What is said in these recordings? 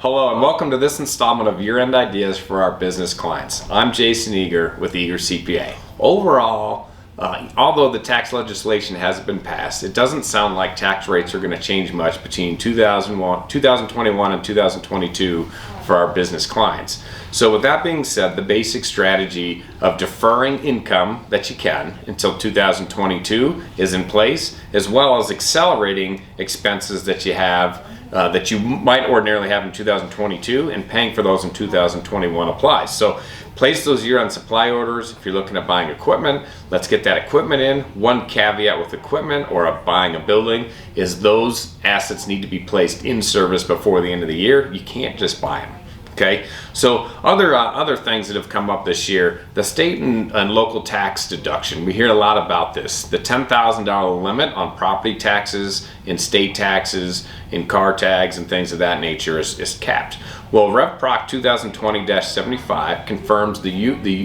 Hello and welcome to this installment of Year-End Ideas for our business clients. I'm Jason Eger with Eger CPA. Overall, although the tax legislation hasn't been passed, it doesn't sound like tax rates are going to change much between 2021 and 2022 for our business clients. So with that being said, the basic strategy of deferring income that you can until 2022 is in place, as well as accelerating expenses that you have that you might ordinarily have in 2022 and paying for those in 2021 applies. So place those year-end supply orders. If you're looking at buying equipment, let's get that equipment in. One caveat with equipment or buying a building is those assets need to be placed in service before the end of the year. You can't just buy them. Okay, so other things that have come up this year, the state and local tax deduction. We hear a lot about this. The $10,000 limit on property taxes, in state taxes, in car tags, and things of that nature is capped. Well, Rev Proc 2020-75 confirms the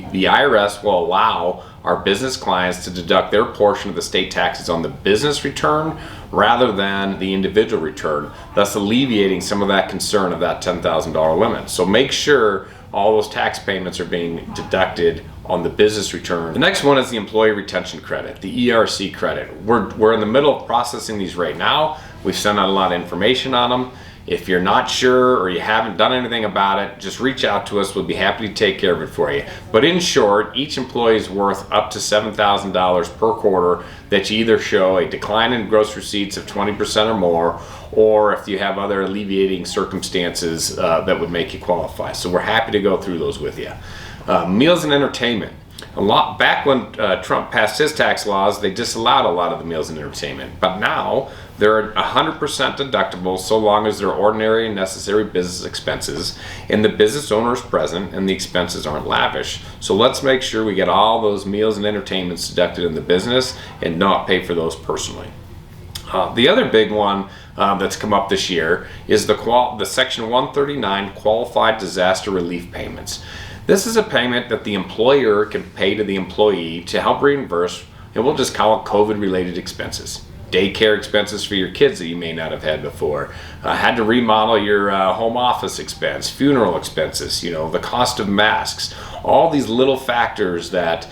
IRS will allow our business clients to deduct their portion of the state taxes on the business return rather than the individual return, thus alleviating some of that concern of that $10,000 limit. So make sure all those tax payments are being deducted on the business return. The next one is the employee retention credit, the ERC credit. We're in the middle of processing these right now. We've sent out a lot of information on them. If you're not sure or you haven't done anything about it, just reach out to us. We'll be happy to take care of it for you. But in short, each employee is worth up to $7,000 per quarter that you either show a decline in gross receipts of 20% or more, or if you have other alleviating circumstances that would make you qualify. So we're happy to go through those with you. Meals and entertainment. Back when Trump passed his tax laws, they disallowed a lot of the meals and entertainment. But now they're 100% deductible so long as they're ordinary and necessary business expenses and the business owner is present and the expenses aren't lavish. So let's make sure we get all those meals and entertainments deducted in the business and not pay for those personally. The other big one that's come up this year is the Section 139 Qualified Disaster Relief Payments. This is a payment that the employer can pay to the employee to help reimburse, and we'll just call it COVID-related expenses. Daycare expenses for your kids that you may not have had before, had to remodel your home office expense, funeral expenses, the cost of masks, all these little factors that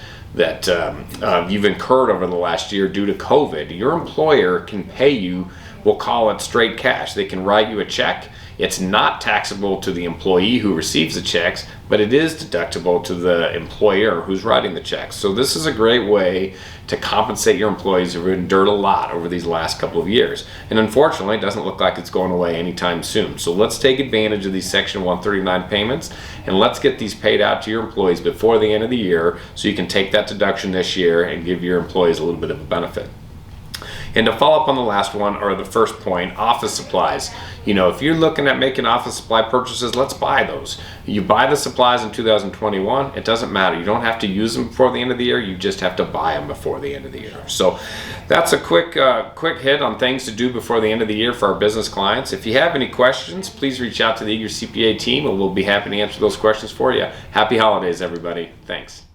you've incurred over the last year due to COVID. Your employer can pay you, we'll call it straight cash. They can write you a check. It's not taxable to the employee who receives the checks, but it is deductible to the employer who's writing the checks. So this is a great way to compensate your employees who've endured a lot over these last couple of years. And unfortunately, it doesn't look like it's going away anytime soon. So let's take advantage of these Section 139 payments and let's get these paid out to your employees before the end of the year so you can take that deduction this year and give your employees a little bit of a benefit. And to follow up on the last one, or the first point, office supplies. If you're looking at making office supply purchases, let's buy those. You buy the supplies in 2021, it doesn't matter. You don't have to use them before the end of the year, you just have to buy them before the end of the year. So that's a quick hit on things to do before the end of the year for our business clients. If you have any questions, please reach out to the Eger CPA team and we'll be happy to answer those questions for you. Happy holidays, everybody. Thanks.